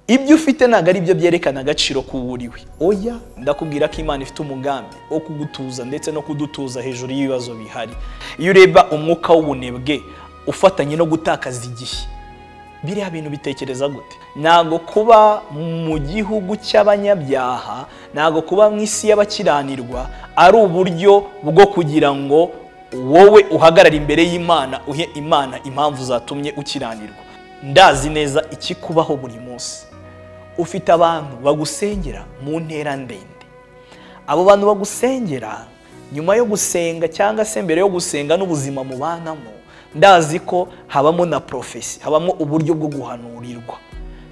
ibyo ufite ntago ari byo byerekana agaciro k'uwuriwe. Oya, ndakubwira ko Imana ifite umugambi wo kugutuza ndetse no kudutuza hejuru y'ibibazo bihari. Iyo ureba umwuka w'ubunebwe ufatanye no gutakaza igihe, biriya bintu bitekereza gute? Ntago kuba mu gihugu cy'abanyabyaha, ntago kuba mu isi y'abakiranirwa ari uburyo bwo kugira ngo wowe uhagarara imbere y'Imana uhe Imana impamvu zatumye ukiranirwa. Ndazi neza ikikubaho buri munsi. Ufite abantu bagusengera mu ntera ndende. Abo bantu bagusengera nyuma yo gusenga cyangwa se mbere yo gusenga n'ubuzima mubanamo, ndazi ko habamo na profesi, habamo uburyo bwo guhanurirwa.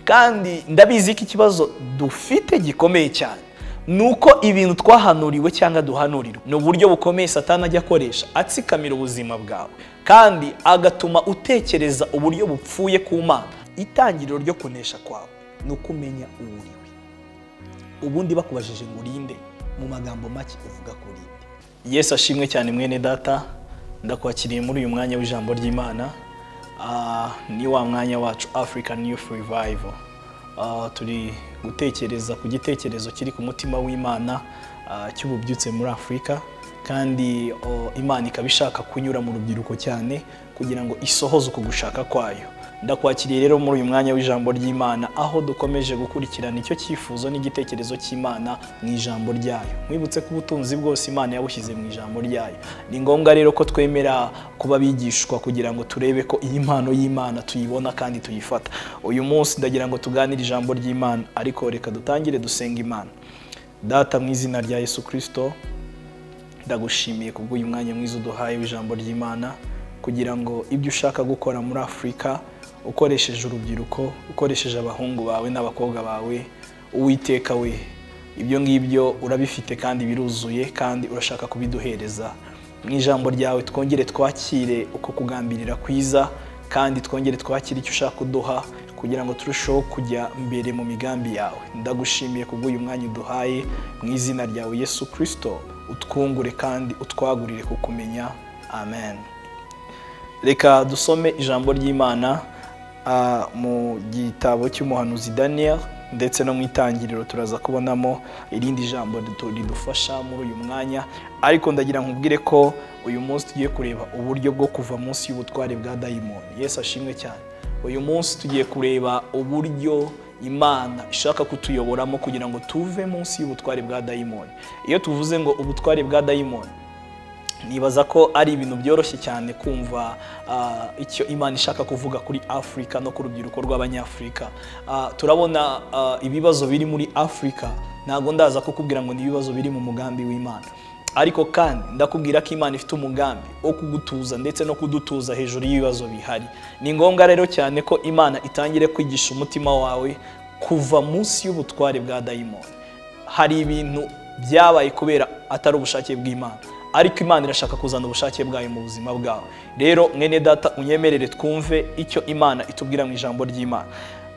Kandi ndabizi ko ikibazo dufite gikomeye cyane nuko ibintu twahanuriwe cyangwa duhanurirwa ni uburyo bukomeye Satani ajya akoresha atsikamira ubuzima bwawe, kandi agatuma utekereza uburyo bupfuye ku Mana. Itangiriro ryo kunesha kwawe ni ukumenya uwuriwe. Ubundi bakubajije ngo urinde, mu magambo make uvuga ko urinde. Yesu ashimwe cyane mwene data, ndakwakiriye muri uyu mwanya w'ijambo ry'Imana. Ni wa mwanya wacu African Youth Revival. Turi gutekereza ku gitekerezo kiri ku mutima w'Imana cy'ububyutse muri Afrika, kandi Imana ikabishaka kunyura mu rubyiruko cyane kugira ngo isohoze uko gushaka kwayo. Ndakwakiriye rero muri uyu mwanya w'ijambo ry'Imana, aho dukomeje gukurikirana icyo cyifuzo n'igitekerezo cy'Imana mu ijambo ryayo. Mwibutse ko ubutunzi bwose Imana yabushyize mu ijambo ryayo. Ni ngombwa rero ko twemera kuba bigishwa kugira ngo turebe ko iyi mpano y'Imana tuyibona kandi tuyifata. Uyu munsi ndagira ngo tuganire ijambo ry'Imana, ariko reka dutangire dusenga Imana. Data, mu izina rya Yesu Kristo, ndagushimiye kubw'uyu mwanya mwiza uduhaye w'ijambo ry'Imana, kugira ngo ibyo ushaka gukora muri Afrika ukoresheje urubyiruko, ukoresheje abahungu bawe n'abakobwa bawe, Uwiteka we, ibyo ngibyo urabifite kandi biruzuye, kandi urashaka kubiduhereza. Mu ijambo ryawe twongere twakire uko kugambirira kwiza, kandi twongere twakire icyo ushaka kuduha kugira ngo turusheho kujya mbere mu migambi yawe. Ndagushimiye kubw'uyu mwanya uduhaye, mu izina ryawe Yesu Kristo, utwungure kandi utwagurire kukumenya. Amen. Reka dusome ijambo ry'Imana mu gitabo cy'umuhanuzi Daniel, ndetse no mu itangiriro turaza kubonamo irindi jambo ridufasha muri uyu mwanya. Ariko ndagira nkubwire ko uyu munsi tugiye kureba uburyo bwo kuva munsi y'ubutware bwa dayimoni. Yesu ashimwe cyane. Uyu munsi tugiye kureba uburyo Imana ishaka kutuyoboramo kugira ngo tuve munsi y'ubutware bwa dayimoni. Iyo tuvuze ngo ubutware bwa dayimoni, nibaza ko ari ibintu byoroshye cyane kumva icyo Imana ishaka kuvuga kuri Afrika no ku rubyiruko rw'Abanyafrika. Turabona ibibazo biri muri Afrika, ntago ndaza kukubwira ngo ni ibibazo biri mu mugambi w'Imana, ariko kandi ndakubwira ko Imana ifite umugambi wo kugutuza ndetse no kudutuza hejuru y'ibibazo bihari. Ni ngombwa rero cyane ko Imana itangire kwigisha umutima wawe kuva munsi y'ubutware bwa dayimoni. Hari ibintu byabaye kubera atari ubushake bw'Imana, ariko Imana irashaka kuzana ubushake bwayo mu buzima bwawe. Rero mwene data, unyemerere twumve icyo Imana itubwira mu ijambo ry'Imana.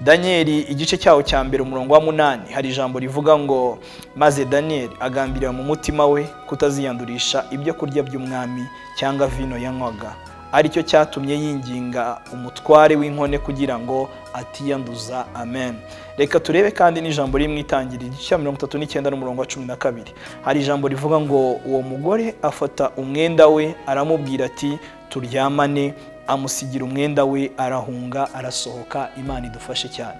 Danieli igice cyawo cya mbere umurongo wa 8 hari ijambo rivuga ngo, maze Danieli agambirira mu mutima we kutaziyandurisha ibyo kurya by'umwami cyangwa vino yanywaga, aricyo cyatumye yinginga umutware w'inkone kugira ngo atiyanduza. Amen. Reka turebe kandi n'ijambo riri mu itangiriro igice cya 39 n'umurongo wa 12. Hari ijambo rivuga ngo, uwo mugore afata umwenda we aramubwira ati turyamane, amusigira umwenda we arahunga arasohoka. Imana idufashe cyane.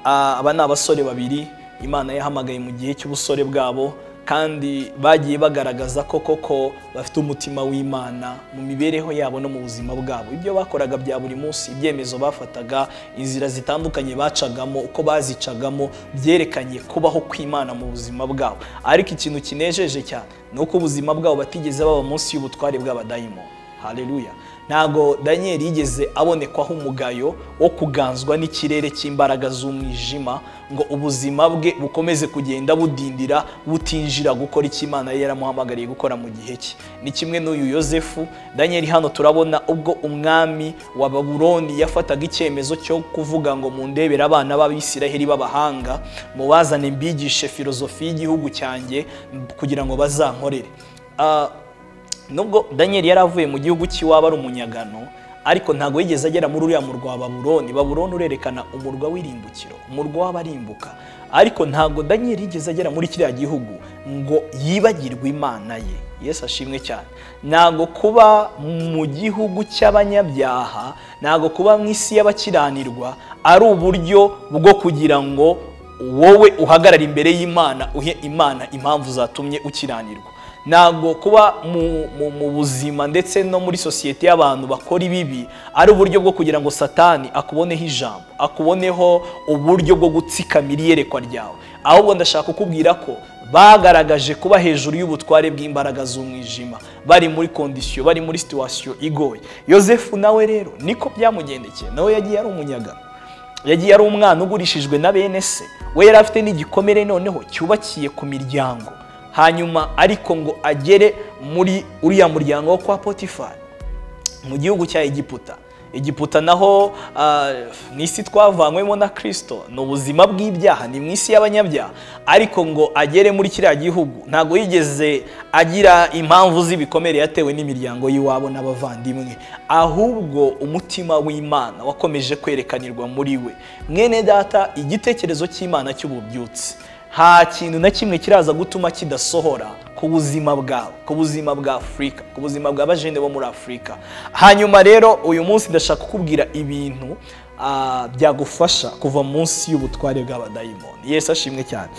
Aba ni abasore babiri Imana yahamagaye mu gihe cy'ubusore bwabo, kandi bagiye bagaragaza ko koko bafite umutima w'Imana mu mibereho yabo no mu buzima bwabo. Ibyo bakoraga bya buri munsi, ibyemezo bafataga, inzira zitandukanye bacagamo, uko bazicagamo, byerekanye kubaho kw'Imana mu buzima bwabo. Ariko ikintu kinejeje cyane ni uko ubuzima bwabo batigeze baba munsi y'ubutware bw'abadayimoni. Haleluya. Ntago Daniel yigeze abonekwaho umugayo wo kuganzwa n'ikirere cy'imbaraga z'umwijima ngo ubuzima bwe bukomeze kugenda budindira, butinjira gukora icyo Imana yari yaramuhamagariye gukora mu gihe cye. Ni kimwe n'uyu Yosefu. Daniel hano turabona ubwo umwami wa Babuloni yafataga icyemezo cyo kuvuga ngo mundebera abana b'Abisiraheli b'abahanga, mubazane mbigishe filozofi y'igihugu cyanjye kugira ngo bazankorere. Nubwo Daniel yari avuye mu gihugu cy'iwabo ari umunyagano, ariko ntago yigeze agera muri uriya murwa wa Babuloni. Babuloni urerekana umurwa w'irimbukiro, umurwa w'abarimbuka, ariko ntago Daniel yigeze agera muri kiriya gihugu ngo yibagirwe Imana ye. Yesu ashimwe cyane. Ntago kuba mu gihugu cy'abanyabyaha, ntago kuba mu isi y'abakiranirwa ari uburyo bwo kugira ngo wowe uhagarara imbere y'Imana uhe Imana impamvu zatumye ukiranirwa. Ntago kuba mu buzima ndetse no muri sosiyete y'abantu bakora ibibi ari uburyo bwo kugira ngo Satani akuboneho ijambo, akuboneho uburyo bwo gutsikamira iyerekwa ryawe. Ahubwo ndashaka kukubwira ko bagaragaje kuba hejuru y'ubutware bw'imbaraga z'umwijima, bari muri kondisiyo, bari muri situwasiyo igoye. Yosefu nawe rero niko byamugendekeye, nawe yagiye ari umunyaga, yagiye ari umwana ugurishijwe na bene se. We yari afite n'igikomere noneho cyubakiye ku miryango, hanyuma ariko ngo agere muri uriya muryango wo kwa Potifari mu gihugu cya Egiputa. Egiputa naho ni isi twavanywemo na Kristo, ni ubuzima bw'ibyaha, ni mu isi y'abanyabyaha, ariko ngo agere muri kiriya gihugu ntago yigeze agira impamvu z'ibikomere yatewe n'imiryango y'iwabo n'abavandimwe, ahubwo umutima w'Imana wakomeje kwerekanirwa muri we. Mwene data, igitekerezo cy'Imana cy'ububyutse nta kintu na kimwe kiraza gutuma kidasohora ku buzima bwawe, ku buzima bwa Afurika, ku buzima bw'abajene bo muri Afurika. Hanyuma rero uyu munsi ndashaka kukubwira ibintu byagufasha kuva munsi y'ubutware bw'abadayimoni. Yesu ashimwe cyane.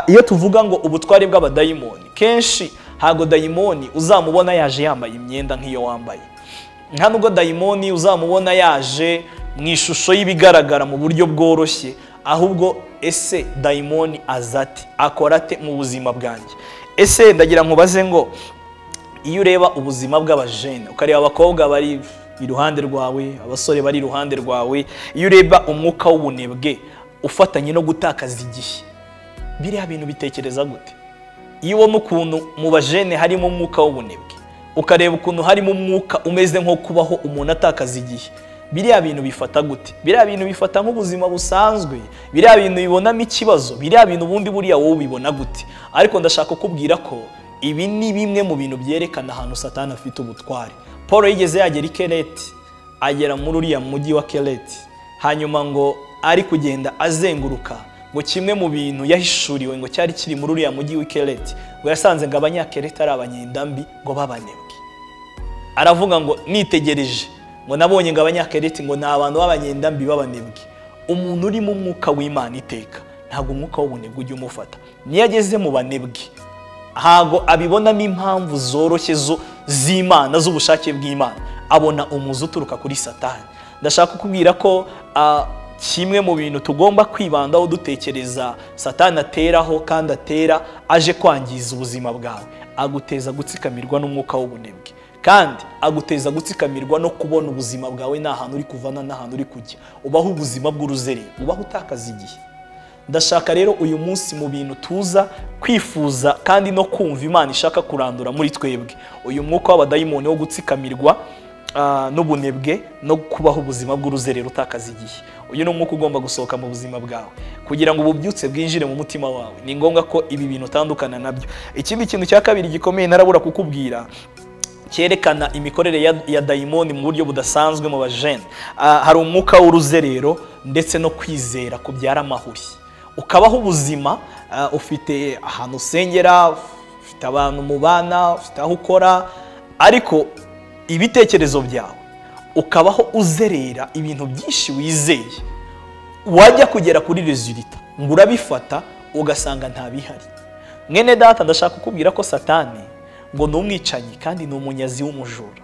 Iyo tuvuga ngo ubutware bw'abadayimoni, kenshi ntago dayimoni uzamubona yaje yambaye imyenda nk'iyo wambaye, nta nubwo dayimoni uzamubona yaje mu ishusho y'ibigaragara mu buryo bworoshye, ahubwo ese dayimoni azate akora ate mu buzima bwanjye? Ese ndagira nkubaze ngo iyo ureba ubuzima bw'abajene, ukareba abakobwa bari iruhande rwawe, abasore bari iruhande rwawe, iyo ureba umwuka w'ubunebwe ufatanye no gutakaza igihe, biriya bintu bitekereza gute? Iyo ubona ukuntu mu bajene harimo umwuka w'ubunebwe, ukareba ukuntu harimo umwuka umeze nko kubaho umuntu atakaza igihe, biriya bintu bifata gute? Biriya bintu bifata nk'ubuzima busanzwe, biriya bintu bibonamo ikibazo, biriya bintu ubundi buriya wowe ubibona gute? Ariko ndashaka kukubwira ko ibi ni bimwe mu bintu byerekana ahantu Satani afite ubutware. Paul yigeze yagera i Kereti, agera muri uriya mujyi wa Kereti, hanyuma ngo ari kugenda azenguruka, ngo kimwe mu bintu yahishuriwe ngo cyari kiri muri uriya mujyi wa Kereti, ngo yasanze ngo abanyakereti ari abanyendambi, ngo babanebwe. Aravuga ngo nitegereje ngo nabonye ngo abanyakereti ngo ni abantu b'abanyendambi b'abanebwe. Umuntu uri mu mwuka w'Imana iteka ntabwo umwuka w'ubunebwe ujya umufata. Niyo ageze mu banebwe ntabwo abibonamo impamvu zoroshye z'Imana, z'ubushake bw'Imana, abona umuzi uturuka kuri Satani. Ndashaka kukubwira ko kimwe mu bintu tugomba kwibandaho dutekereza Satani ateraho kandi atera aje kwangiza ubuzima bwawe, aguteza gutsikamirwa n'umwuka w'ubunebwe, kandi aguteza gutsikamirwa no kubona ubuzima bwawe nta hantu uri kuvana nta hantu uri kujya, ubaho ubuzima bw'uruzerero, ubaho utakaza igihe. Ndashaka rero uyu munsi mu bintu tuza kwifuza kandi no kumva Imana ishaka kurandura muri twebwe, uyu mwuka w'abadayimoni wo gutsikamirwa n'ubunebwe no kubaho ubuzima bw'uruzerero utakaza igihe. Uyu ni umwuka ugomba gusohoka mu buzima bwawe kugira ngo ububyutse bwinjire mu mutima wawe. Ni ngombwa ko ibi bintu utandukana nabyo. Ikindi kintu cya kabiri gikomeye narabura kukubwira cyerekana imikorere ya dayimoni mu buryo budasanzwe mu bajene, hari umwuka w'uruzerero ndetse no kwizera kubyara amahuri. Ukabaho ubuzima, ufite ahantu usengera, ufite abantu mubana, ufite aho ukora, ariko ibitekerezo byawe ukabaho uzerera ibintu byinshi wizeye, wajya kugera kuri resulta ngo urabifata ugasanga nta bihari. Mwene data, ndashaka kukubwira ko Satani ngo ni umwicanyi kandi ni umunyazi w'umujura.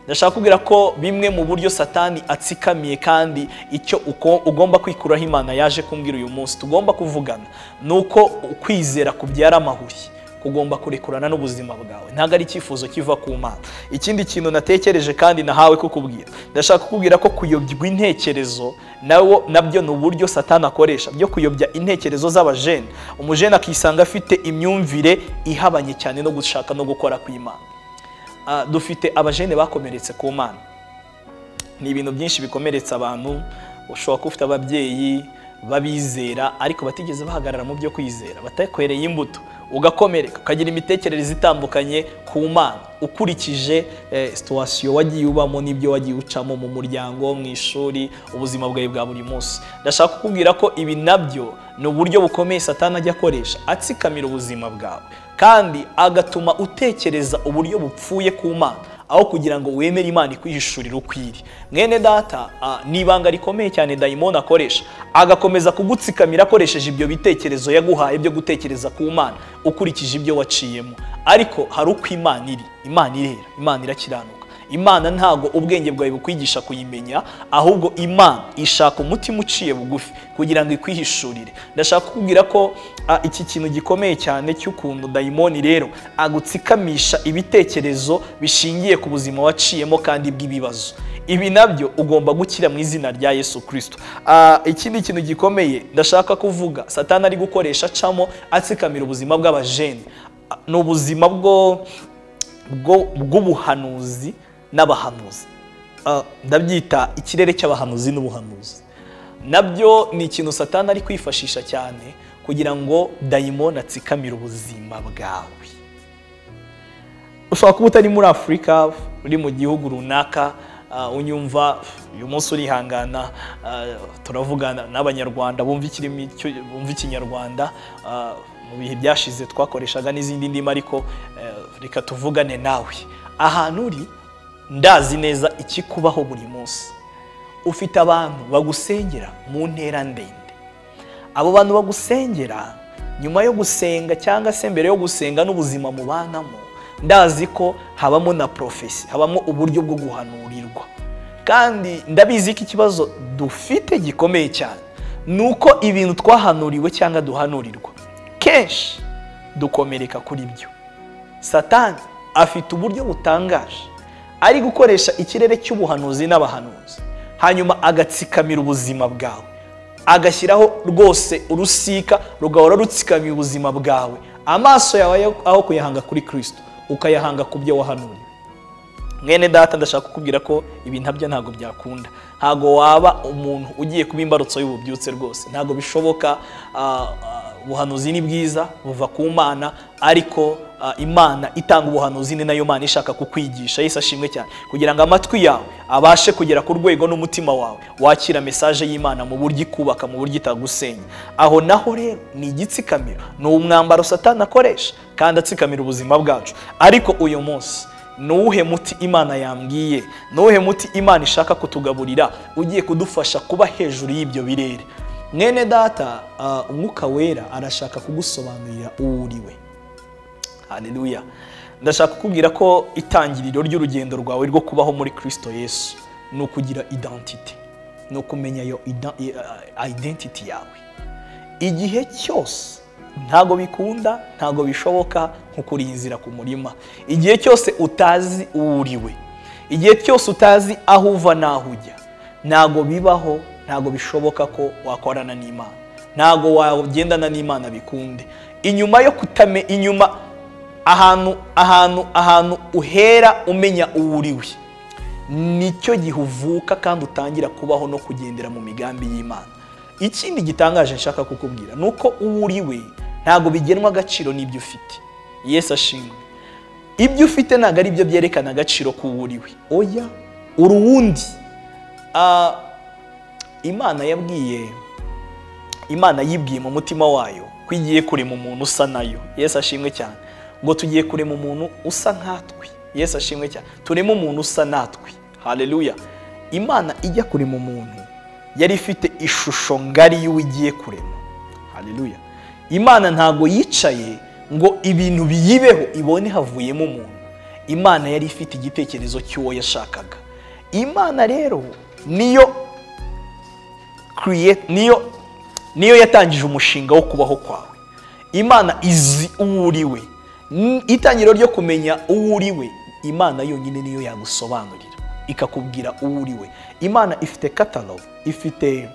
Ndashaka kubwira ko bimwe mu buryo Satani atsikamiye kandi icyo ugomba kwikuraho Imana yaje kumbwira uyu munsi tugomba kuvugana, nuko ukwizera kubyara amahuri kugomba kurekurana n'ubuzima bwawe, ntago ari icyifuzo kiva ku Mana. Ikindi kintu natekereje kandi nahawe kukubwira, ndashaka kukubwira ko kuyobya intekerezo nabyo ni uburyo Satani akoresha byo kuyobya intekerezo z'abajene. Umujene akisanga afite imyumvire ihabanye cyane no gushaka no gukora kw'Imana. Dufite abajene bakomeretse ku Mana. Ni ibintu byinshi bikomeretsa abantu. Ushobora kuba ufite ababyeyi babizera ariko batigeze bahagarara mu byo kwizera, batakwereye imbuto, ugakomereka, ukagira imitekerereze itandukanye ku Mana ukurikije situation wagiye ubamo n'ibyo wagiye ucamo mu muryango, mu ishuri, ubuzima bwawe bwa buri munsi. Ndashaka kukubwira ko ibi nabyo ni uburyo bukomeye Satani ajya akoresha atsikamira ubuzima bwawe, kandi agatuma utekereza uburyo bupfuye ku Mana aho kugira ngo wemere Imana ikwihishurira ukwiri. Mwene data, nibanga rikomeye cyane dayimoni akoresha, agakomeza kugutsikamira akoresheje ibyo bitekerezo yaguhaye byo gutekereza ku Mana ukurikije ibyo waciyemo. Ariko hari uko Imana iri, Imana irera, Imana irakiranuka. Imana ntago ubwenge bwawe bukwigisha kuyimenya, ahubwo Imana ishaka umutima uciye bugufi kugira ngo ikwihishurire. Ndashaka kukubwira ko iki kintu gikomeye cyane cy'ukuntu dayimoni rero agutsikamisha ibitekerezo bishingiye ku buzima waciyemo kandi bw'ibibazo. Ibi nabyo ugomba gukira mu izina rya Yesu Kristo. Ikindi kintu gikomeye ndashaka kuvuga Satani ari gukoresha acamo atsikamira ubuzima bw'abajene, ni ubuzima bw'ubuhanuzi n'abahanuzi. Ndabyita ikirere cy'abahanuzi n'ubuhanuzi. Nabyo ni ikintu Satani ari kwifashisha cyane kugira ngo dayimoni atsikamire ubuzima bwawe. Ushobora kuba utari muri Afurika, uri mu gihugu runaka, unyumva uyu munsi urihangana, turavugana n'abanyarwanda bumva ikinyarwanda. Mu bihe byashize twakoreshaga n'izindi ndimi, ariko reka tuvugane nawe. Ahantu uri ndazi neza ikikubaho buri munsi. Ufite abantu bagusengera mu ntera ndende. Abo bantu bagusengera nyuma yo gusenga cyangwa se mbere yo gusenga n'ubuzima mubanamo, ndazi ko habamo na profesi, habamo uburyo bwo guhanurirwa. Kandi ndabizi ko ikibazo dufite gikomeye cyane nuko ibintu twahanuriwe cyangwa duhanurirwa kenshi dukomereka kuri byo. Satani afite uburyo butangaje ari gukoresha ikirere cy'ubuhanuzi n'abahanuzi, hanyuma agatsikamira ubuzima bwawe, agashyiraho rwose urusika rugahora rutsikamiye ubuzima bwawe. Amaso yawe aho kuyahanga kuri Kristo ukayahanga ku byo wahanuriwe. Mwene data, ndashaka kukubwira ko ibi ntabyo ntago byakunda. Ntago waba umuntu ugiye kuba imbarutso y'ububyutse rwose, ntago bishoboka. Ubuhanuzi ni bwiza, buva ku Mana, ariko Imana itanga ubuhanuzi ni nayo Mana ishaka kukwigisha. Yesu ashimwe cyane, kugira ngo amatwi yawe abashe kugera ku rwego n'umutima wawe wakira message y'Imana mu buryo ikubaka, mu buryo itagusenya. Aho naho rero ni igitsikamiro, ni umwambaro Satani akoresha kandi atsikamira ubuzima bwacu. Ariko uyu munsi nuwuhe muti Imana yambwiye, nuwuhe muti Imana ishaka kutugaburira ugiye kudufasha kuba hejuru y'ibyo birere. Mwene data, Umwuka Wera arashaka kugusobanurira uwo uriwe. Haleluya. Ndashaka kukubwira ko itangiriro ry'urugendo rwawe rwo kubaho muri Kristo Yesu ni ukugira identity, ni ukumenya yo identity yawe. Igihe cyose ntago bikunda, ntago bishoboka nko kuri inzira ku murima. Igihe cyose utazi uwo uriwe, igihe cyose utazi aho uva naho ujya, ntago bibaho, ntago bishoboka ko wakorana n'Imana, ntago wagendana n'Imana bikunde. Inyuma yo kutame, inyuma ahantu uhera umenya uwo uriwe, nicyo gihuvuka kandi utangira kubaho no kugendera mu migambi y'Imana. Ikindi gitangaje nshaka kukubwira nuko uwo uriwe ntago bigenwa agaciro n'ibyo ufite. Yesu ashimwe. Ibyo ufite ntago ari byo byerekana agaciro k'uwo uriwe. Oya, uruwundi. Imana yibwiye mu mutima wayo ko igiye kurema umuntu usa nayo. Yesu ashimwe cyane. Ngo tugiye kurema umuntu usa nkatwe. Yesu ashimwe cyane. Turema umuntu usa natwe. Haleluya. Imana ijya kurema umuntu yari ifite ishusho ngari y'uwo igiye kurema. Haleluya. Imana ntago yicaye ngo ibintu biyibeho ibone havuyemo umuntu. Imana yari ifite igitekerezo cy'uwo yashakaga. Imana rero niyo yatangije umushinga wo kubaho kwawe. Imana izi uwo uriwe. Itangiro ryo kumenya uwo uriwe, Imana yonyine niyo yagusobanurira ikakubwira uwo uriwe. Imana ifite catalog, ifite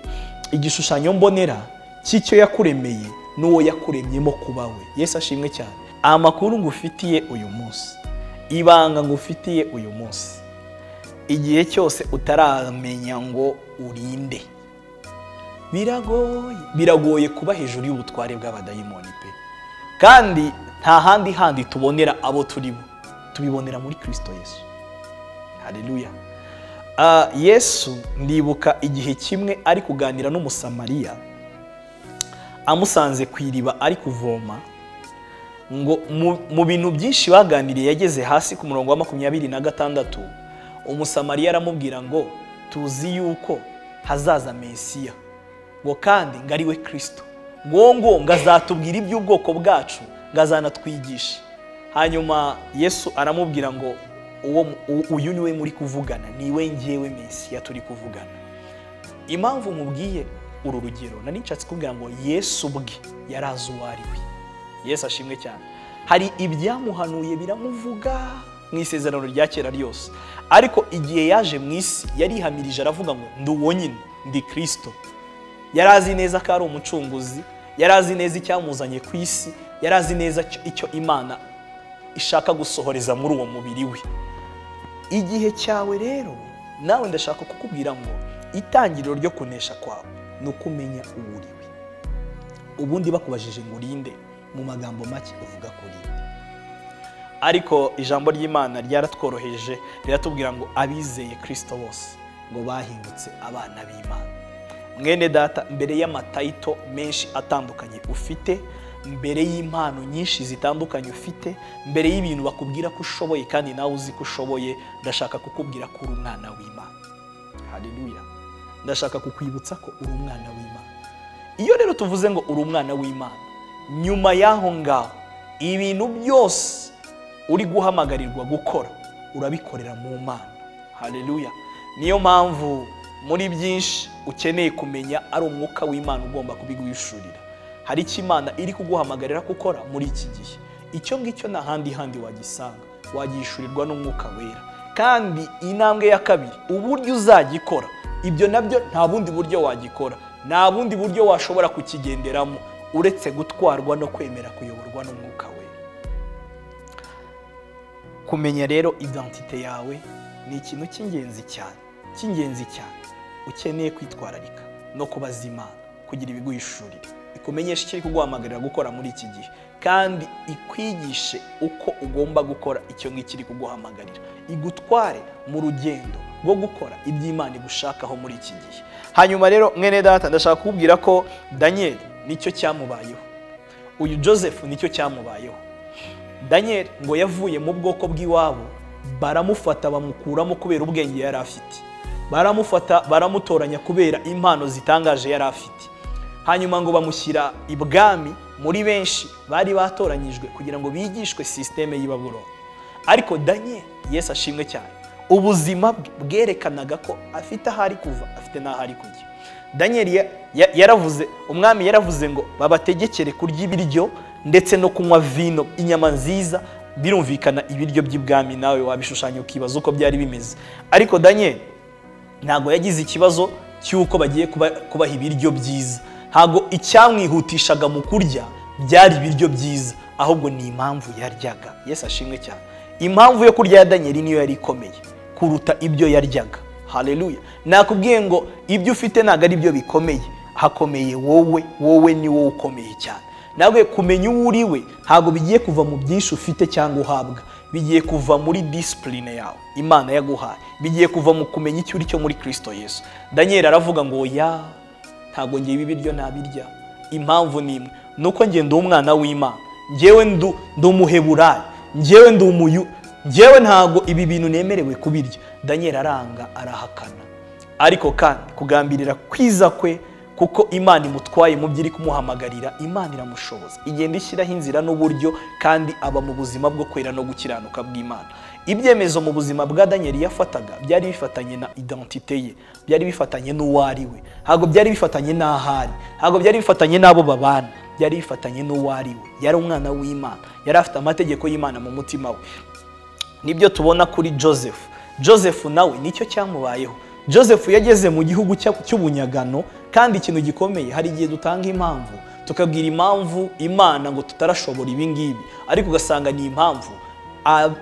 igishushanyo mbonera cy'icyo yakuremeye n'uwo yakuremyemo kuba we. Yesu ashimwe cyane. Amakuru ngufitiye uyu munsi, ibanga ngufitiye uyu munsi, igihe cyose utaramenya ngo urinde, biragoye kuba hejuru y'ubutware bw'abadayimoni pe. Kandi nta handi tubonera abo turibo, tubibonera muri Kristo Yesu. Haleluya. Yesu ndibuka igihe kimwe ari kuganira n'umusamariya, amusanze ku iriba ari kuvoma, ngo mu bintu byinshi baganiriye yageze hasi ku murongo wa 26, umusamariya aramubwira ngo tuzi yuko hazaza Mesiya, ngo kandi ngo ari we Kristo, ngo ngazatubwira iby'ubwoko bwacu, ngazanatwigisha. Hanyuma Yesu aramubwira ngo uyu niwe muri kuvugana, niwe njyewe Mesiya turi kuvugana. Impamvu mubwiye uru rugero nari nshatse kubwira ngo Yesu bwe yarazi uwo ari we. Yesu ashimwe cyane. Hari ibyamuhanuye biramuvuga mu isezerano rya kera ryose, ariko igihe yaje mu isi yarihamirije aravuga ngo ndi uwo nyine, ndi Kristo. Yarazi neza ko ari umucunguzi, yarazi neza icyamuzanye ku isi, yarazi neza icyo Imana ishaka gusohoreza muri uwo mubiri we. Igihe cyawe rero nawe ndashaka kukubwira ngo itangiriro ryo kunesha kwawe ni ukumenya uwo uri we. Ubundi bakubajije ngo urinde, mu magambo make uvuga ko urinde. Ariko ijambo ry'Imana ryaratworoheje riratubwira ngo abizeye Kristo bose ngo bahindutse abana b'Imana. Mwene data, mbere y'amatayito menshi atandukanye ufite, mbere y'impano nyinshi zitandukanye ufite, mbere y'ibintu bakubwira ko ushoboye kandi nawe uzi ko ushoboye, ndashaka kukubwira ko uri umwana w'Imana. Haleluya. Ndashaka kukwibutsa ko uri umwana w'Imana. Iyo rero tuvuze ngo uri umwana w'Imana, nyuma y'aho ngaho ibintu byose uri guhamagarirwa gukora urabikorera mu Mana. Haleluya. Niyo mpamvu muri byinshi ukeneye kumenya ari umwuka w'Imana ugomba kubiguhishurira. Hari icyo Imana iri kuguhamagarira gukora muri iki gihe. Icyo ngicyo nta handi wagisanga, wagishurirwa n'umwuka wera. Kandi intambwe ya kabiri, uburyo uzagikora, ibyo nabyo nta bundi buryo wagikora, nta bundi buryo washobora kukigenderamo uretse gutwarwa no kwemera kuyoborwa n'umwuka wera. Kumenya rero identite yawe ni ikintu cy'ingenzi cyane, ukeneye kwitwararika no kubaza Imana kugira ibiguhishurire, ikumenyesha icyo kuguhamagarira gukora muri iki gihe, kandi ikwigishe uko ugomba gukora icyo ngicyo iri kuguhamagarira, igutware mu rugendo rwo gukora iby'Imana igushakaho muri iki gihe. Hanyuma rero mwene data, ndashaka kukubwira ko Daniel nicyo cyamubayeho, uyu Joseph nicyo cyamubayeho. Daniel ngo yavuye mu bwoko bw'iwabo, baramufata bamukuramo kubera ubwenge yari afite, baramufata baramutoranya kubera impano zitangaje yari afite. Hanyuma ngo bamushyira ibwami muri benshi bari batoranyijwe kugira ngo bigishwe systeme y'i Babuloni. Ariko Daniel, Yesu ashimwe cyane, ubuzima bwerekanaga ko afite ahari kuva, afite n'ahari kujya. Daniel yaravuze, umwami yaravuze ngo babategekere kurya ibiryo ndetse no kunywa vino, inyama nziza. Birumvikana ibiryo by'ibwami nawe wabishushanya ukibaza uko byari bimeze. Ariko Daniel ntago yagize ikibazo cy'uko bagiye kubaha ibiryo byiza, ntago icyamwihutishaga mu kurya byari ibiryo byiza, ahubwo ni impamvu yaryaga. Yesu ashimwe cyane. Impamvu yo kurya ya Daniel niyo yari ikomeye kuruta ibyo yaryaga. Haleluya. Nakubwiye ngo ibyo ufite ntago ari byo bikomeye, hakomeye wowe ni wowe ukomeye cyane. Nawe kumenya uwo uri we ntago bigiye kuva mu byinshi ufite cyangwa uhabwa, bigiye kuva muri discipline yawe Imana yaguhaye, bigiye kuva mu kumenya icyo uri cyo muri Kristo Yesu. Daniel aravuga ngo ntago ngiye ibi biryo nabirya, impamvu ni imwe, nuko ngiye ndi umwana w'Imana, ngewe ndi umuheburayo, ngewe ndi umuyu, ngewe ntago ibi bintu nemerewe kubirya. Daniel aranga, arahakana, ariko kandi kugambirira kwiza kwe, kuko Imana imutwaye mu byiri kumuhamagarira, Imana iramushoboza, igenda ishyiraho inzira n'uburyo, kandi aba mu buzima bwo kwera no gukiranuka bw'Imana. Ibyemezo mu buzima bwa Daniel yafataga byari bifatanye na identite ye, byari bifatanye n'uwo ari we, ntabwo byari bifatanye n'ahari, ntabwo byari bifatanye n'abo babana, byari bifatanye n'uwo ari we. Yari umwana w'Imana, yari afite amategeko y'Imana mu mutima we. Nibyo tubona kuri Joseph nawe nicyo cyamubayeho. Joseph yageze mu gihugu cy'ubunyagano, kandi ikintu gikomeye, hari igihe dutanga impamvu tukabwira impamvu Imana ngo tutarashobora ibi ngibi, ariko ugasanga ni impamvu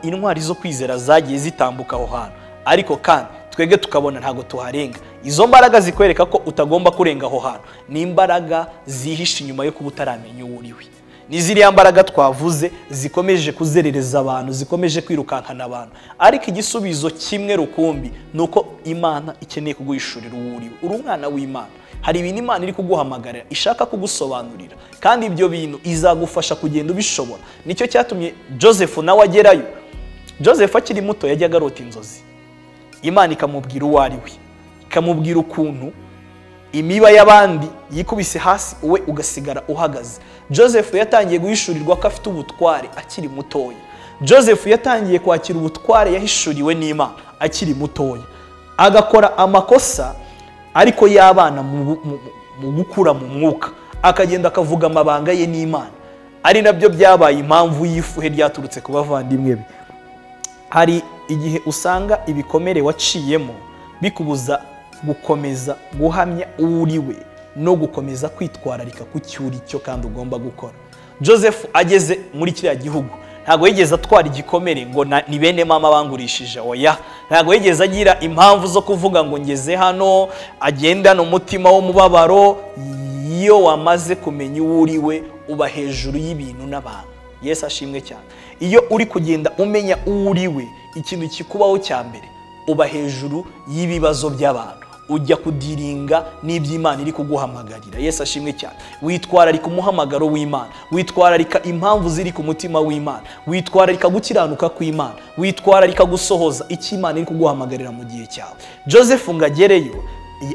intwari zo kwizera zagiye zitambuka aho hantu, ariko kandi twege tukabona ntago tuharenga. Izo mbaraga zikwereka ko utagomba kurenga aho hantu ni imbaraga zihishe inyuma yo kuba utaramenya uwo uriwe. Ni ziriya mbaraga twavuze zikomeje kuzerereza abantu, zikomeje kwirukankana abantu, ariko igisubizo kimwe rukumbi nuko Imana ikeneye kuguhishurira uwo uriwe. Uri umwana w'Imana, hari ibintu Imana iri kuguhamagarira, ishaka kugusobanurira, kandi ibyo bintu izagufasha kugenda ubishobora. Nicyo cyatumye Joseph nawe agerayo. Joseph akiri muto yajyaga arota inzozi, Imana ikamubwira uwo ari we, ikamubwira ukuntu imiba y'abandi yikubise hasi, uwe ugasigara uhagaze. Joseph yatangiye guhishurirwa ko afite ubutware akiri mutoya. Joseph yatangiye kwakira ubutware yahishuriwe n'Imana akiri mutoya, agakora amakosa ariko y'abana mu gukura mu mwuka, akagenda akavuga amabanga ye n'Imana, ari nabyo byabaye impamvu y'ifuhe ryaturutse ku bavandimwe be. Hari igihe usanga ibikomere waciyemo bikubuza gukomeza guhamya uwo uriwe no gukomeza kwitwararika ku cyuri cyo kandi ugomba gukora. Joseph ageze muri kiriya gihugu ntago yigeze atwara igikomere ngo ni bene mama bangurishije, oya, ntago yigeze agira impamvu zo kuvuga ngo ngeze hano, agendana umutima w'umubabaro. Iyo wamaze kumenya uwo uriwe uba hejuru y'ibintu n'abantu. Yesu ashimwe cyane. Iyo uri kugenda umenya uwo uriwe, ikintu kikubaho cya mbere, uba hejuru y'ibibazo by'abantu, ujya kudiringa n'iby'Imana iri kuguhamagarira. Yesu ashimwe cyane. Witwararika umuhamagaro w'Imana, witwararika impamvu ziri ku mutima w'Imana, witwararika gukiranuka kw'Imana, witwararika gusohoza icyo Imana iri kuguhamagarira mu gihe cyawe. Joseph ngagereyo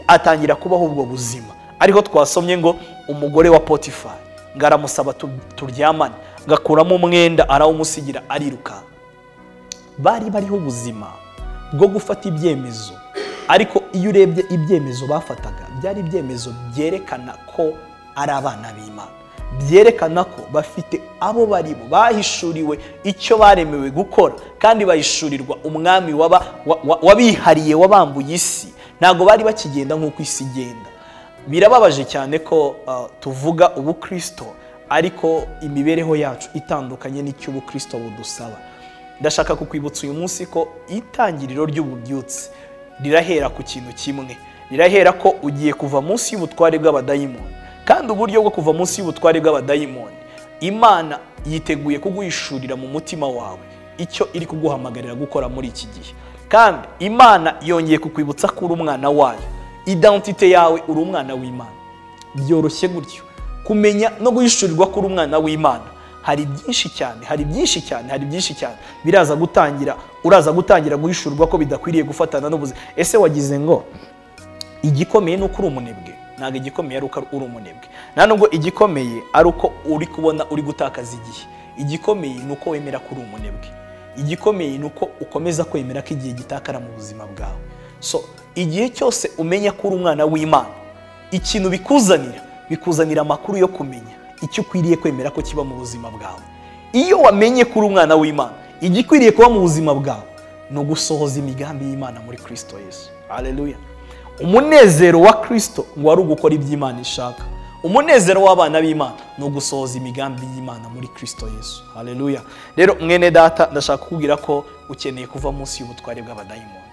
atangira kubaho ubwo buzima, ariko twasomye ngo umugore wa Potifari ngaramusaba turyamane, gakuramo umwenda arawumusigira ariruka. Bari bariho ubuzima bwo gufata ibyemezo, ariko iyo urebye ibyemezo bafataga byari ibyemezo byerekana ko ari abana b'Imana, byerekana ko bafite abo baribo, bahishuriwe icyo baremewe gukora, kandi bahishurirwa umwami wabihariye wabambuye isi. Ntago bari bakigenda nk'uko isi igenda. Birababaje cyane ko tuvuga ubukristo ariko imibereho yacu itandukanye n'icyo ubukristo budusaba. Ndashaka kukwibutsa uyu munsi ko itangiriro ry'ububyutse rirahera ku kintu kimwe, rirahera ko ugiye kuva munsi y'ubutware bw'abadayimoni, kandi uburyo bwo kuva munsi y'ubutware bw'abadayimoni Imana yiteguye kuguhishurira mu mutima wawe icyo iri kuguhamagarira gukora muri iki gihe. Kandi Imana yongeye kukwibutsa ko uri umwana wayo, identite yawe uri umwana w'Imana. Byoroshye gutyo kumenya no guhishurirwa ko uri umwana w'Imana. Hari byinshi cyane uraza gutangira guhishurirwa ko bidakwiriye gufatana n'ubuzima. Ese wagize ngo igikomeye nuko uri umunebwe? Ntago igikomeye ari uko uri umunebwe, nta nubwo igikomeye ari uko uri kubona uri gutakaza igihe. Igikomeye nuko wemera ko uri umunebwe. Igikomeye nuko ukomeza kwemera ko igihe gitakara mu buzima bwawe. So igihe cyose umenya ko uri umwana w'Imana, ikintu bikuzanira amakuru yo kumenya icyo ukwiriye kwemera ko kiba mu buzima bwawe. Iyo wamenye ko uri umwana w'Imana, igikwiriye kuba mu buzima bwawe no gusohoza imigambi y'Imana muri Kristo Yesu. Haleluya. Umunezero wa Kristo ngo ari ugukora iby'Imana ishaka. Umunezero w'abana b'Imana no gusohoza imigambi y'Imana muri Kristo Yesu. Haleluya. Rero mwene data, ndashaka kukubwira ko ukeneye kuva munsi y'ubutware bw'abadayimoni.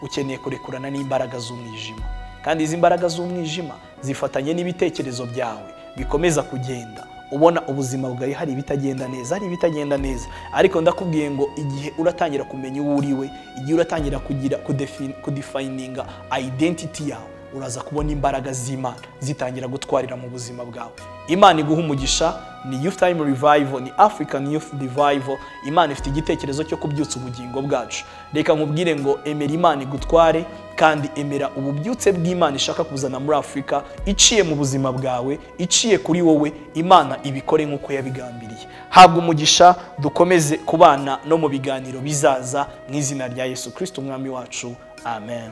Ukeneye kurekurana n'imbaraga z'umwijima, kandi izi mbaraga z'umwijima zifatanye n'ibitekerezo byawe bikomeza kugenda ubona ubuzima bwawe hari ibitagenda neza, ariko ndakubwiye ngo igihe uratangira kumenya uwo uriwe, igihe uratangira kugira kudefininga identity yawe, uraza kubona imbaraga z'Imana zitangira gutwarira mu buzima bwawe. Imana iguha umugisha. Ni Youth Time Revival, ni African Youth Revival. Imana ifite igitekerezo cyo kubyutsa ubugingo bwacu. Reka nkubwire ngo emera Imana igutware, kandi emera ububyutse bw'Imana ishaka kuzana muri Afrika, iciye mu buzima bwawe, iciye kuri wowe. Imana ibikore nk'uko yabigambiriye. Habwa umugisha. Dukomeze kubana no mu biganiro bizaza mu izina rya Yesu Kristo umwami wacu. Amen.